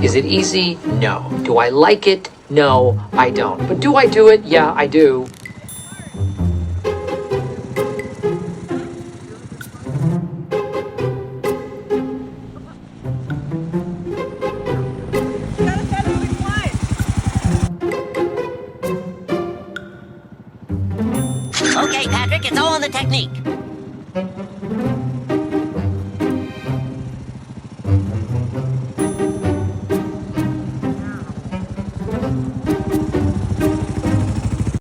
Is it easy? No. Do I like it? No, I don't. But do I do it? Yeah, I do. Okay, Patrick, it's all in the technique.